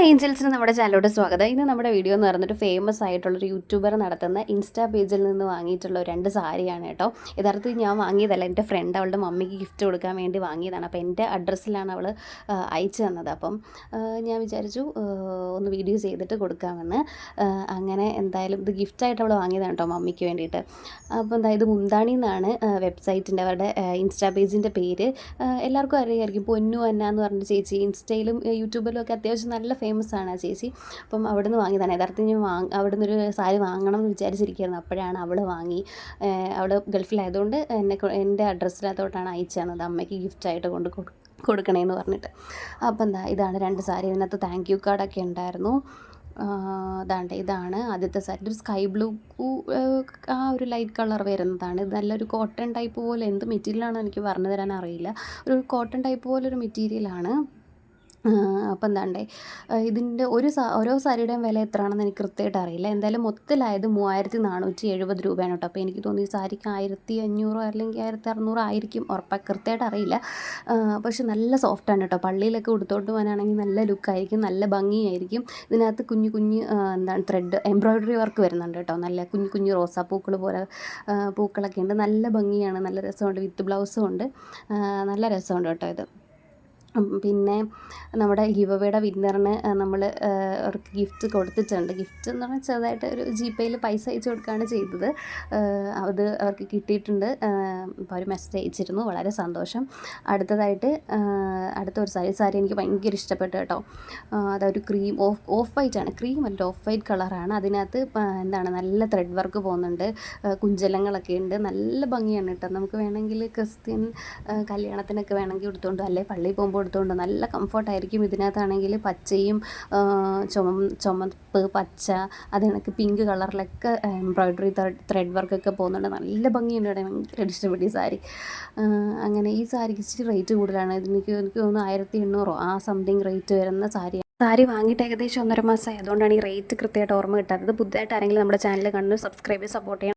ഏഞ്ചൽസിന് നമ്മുടെ ചാനലോട് സ്വാഗതം. ഇന്ന് നമ്മുടെ വീഡിയോ എന്ന് പറഞ്ഞിട്ട് ഫേമസ് ആയിട്ടുള്ളൊരു യൂട്യൂബർ നടത്തുന്ന ഇൻസ്റ്റാ പേജിൽ നിന്ന് വാങ്ങിയിട്ടുള്ള 2 സാരിയാണ് കേട്ടോ. യഥാർത്ഥത്തിൽ ഞാൻ വാങ്ങിയതല്ല, എൻ്റെ ഫ്രണ്ട് അവളുടെ മമ്മിക്ക് ഗിഫ്റ്റ് കൊടുക്കാൻ വേണ്ടി വാങ്ങിയതാണ്. അപ്പോൾ എൻ്റെ അഡ്രസ്സിലാണ് അവൾ അയച്ചു തന്നത്. അപ്പം ഞാൻ വിചാരിച്ചു ഒന്ന് വീഡിയോ ചെയ്തിട്ട് കൊടുക്കാമെന്ന്. അങ്ങനെ എന്തായാലും ഇത് ഗിഫ്റ്റായിട്ട് അവൾ വാങ്ങിയതാണ് കേട്ടോ മമ്മിക്ക് വേണ്ടിയിട്ട്. അപ്പോൾ ഇത് മുന്താണി എന്നാണ് വെബ്സൈറ്റിൻ്റെ അവരുടെ ഇൻസ്റ്റാ പേജിൻ്റെ പേര്. എല്ലാവർക്കും അറിയാമായിരിക്കും, പൊന്നു അന്ന എന്ന് പറഞ്ഞ ചേച്ചി ഇൻസ്റ്റയിലും യൂട്യൂബിലും ഒക്കെ അത്യാവശ്യം നല്ല ഫേമസ് ആണ് ആ ചേച്ചി. അപ്പം അവിടെ നിന്ന് വാങ്ങിയതാണ്. യഥാർത്ഥത്തിൽ ഞാൻ അവിടെ നിന്നൊരു സാരി വാങ്ങണം എന്ന് വിചാരിച്ചിരിക്കുകയായിരുന്നു. അപ്പോഴാണ് അവൾ വാങ്ങി. അവിടെ ഗൾഫിലായതുകൊണ്ട് എൻ്റെ അഡ്രസ്സിനകത്തോട്ടാണ് അയച്ചു തന്നത്, അമ്മയ്ക്ക് ഗിഫ്റ്റായിട്ട് കൊടുക്കണേന്ന് പറഞ്ഞിട്ട്. അപ്പം ഇതാണ് 2 സാരി. ഇതിനകത്ത് താങ്ക് യു കാർഡൊക്കെ ഉണ്ടായിരുന്നു. ഇതാണ് ആദ്യത്തെ സാരി. ഒരു സ്കൈ ബ്ലൂ ആ ഒരു ലൈറ്റ് കളർ വരുന്നതാണ്. ഇത് നല്ലൊരു കോട്ടൺ ടൈപ്പ് പോലെ, എന്ത് മെറ്റീരിയലാണെന്ന് എനിക്ക് പറഞ്ഞു തരാൻ അറിയില്ല. ഒരു കോട്ടൺ ടൈപ്പ് പോലൊരു മെറ്റീരിയലാണ്. അപ്പം ഇതിൻ്റെ ഓരോ സാരിയുടെയും വില എത്രയാണെന്ന് എനിക്ക് കൃത്യമായിട്ട് അറിയില്ല. എന്തായാലും മൊത്തത്തിലായത് 3470 രൂപയാണ് കേട്ടോ. അപ്പോൾ എനിക്ക് തോന്നി ഈ സാരിക്ക് 1500 അല്ലെങ്കിൽ 1600 ആയിരിക്കും, കൃത്യമായിട്ട് അറിയില്ല. പക്ഷെ നല്ല സോഫ്റ്റാണ് കേട്ടോ. പള്ളിയിലൊക്കെ ഉടുത്തോട്ട് പോകാനാണെങ്കിൽ നല്ല ലുക്കായിരിക്കും, നല്ല ഭംഗിയായിരിക്കും. ഇതിനകത്ത് കുഞ്ഞു ത്രെഡ് എംബ്രോയ്ഡറി വർക്ക് വരുന്നുണ്ട് കേട്ടോ. നല്ല കുഞ്ഞു റോസാപ്പൂക്കൾ പോലെ പൂക്കളൊക്കെ ഉണ്ട്. നല്ല ഭംഗിയാണ്, നല്ല രസമുണ്ട്. വിത്ത് ബ്ലൗസും ഉണ്ട്. നല്ല രസമുണ്ട് കേട്ടോ ഇത്. പിന്നെ നമ്മുടെ ഗിവ് അവേയുടെ വിന്നറിന് നമ്മൾ അവർക്ക് ഗിഫ്റ്റ് കൊടുത്തിട്ടുണ്ട്. ഗിഫ്റ്റ് എന്ന് പറഞ്ഞാൽ ചെറുതായിട്ട് ഒരു ജിപേയിൽ പൈസ അയച്ചു കൊടുക്കുകയാണ് ചെയ്തത്. അത് അവർക്ക് കിട്ടിയിട്ടുണ്ട്. അപ്പോൾ അവർ മെസ്സേജ് അയച്ചിരുന്നു, വളരെ സന്തോഷം. അടുത്തൊരു സാരി എനിക്ക് ഭയങ്കര ഇഷ്ടപ്പെട്ടു കേട്ടോ. അതൊരു ക്രീം ഓഫ് വൈറ്റ് ആണ്, ക്രീം അല്ല ഓഫ് വൈറ്റ് കളറാണ്. അതിനകത്ത് നല്ല ത്രെഡ് വർക്ക് പോകുന്നുണ്ട്, കുഞ്ചലങ്ങളൊക്കെ ഉണ്ട്. നല്ല ഭംഗിയാണ് കേട്ടോ. നമുക്ക് വേണമെങ്കിൽ ക്രിസ്ത്യൻ കല്യാണത്തിനൊക്കെ വേണമെങ്കിൽ എടുത്തുകൊണ്ട്, അല്ലെങ്കിൽ പള്ളിയിൽ പോകുമ്പോൾ എടുത്തുകൊണ്ട് നല്ല കംഫർട്ടായിരിക്കും. ഇതിനകത്താണെങ്കിൽ പച്ചയും ചുമപ്പ് പച്ച, അത് കണക്ക് പിങ്ക് കളറിലൊക്കെ എംബ്രോയ്ഡറി ത്രെഡ് വർക്കൊക്കെ പോകുന്നുണ്ട്. നല്ല ഭംഗിയുണ്ട് കേട്ടോ. ഭയങ്കര ഇഷ്ടപ്പെട്ടു ഈ സാരി. അങ്ങനെ ഈ സാരിക്ക് ഇച്ചിരി റേറ്റ് കൂടുതലാണ്. എനിക്ക് തോന്നുന്നു 1800 ആ സംതിങ് റേറ്റ് വരുന്ന സാരി വാങ്ങിയിട്ട് ഏകദേശം 1.5 മാസമായി. അതുകൊണ്ടാണ് ഈ റേറ്റ് കൃത്യമായിട്ട് ഓർമ്മ കിട്ടാത്തത്. പുതുതായിട്ട് ആരെങ്കിലും നമ്മുടെ ചാനൽ കണ്ടു സബ്സ്ക്രൈബ് സപ്പോർട്ട് ചെയ്യാം.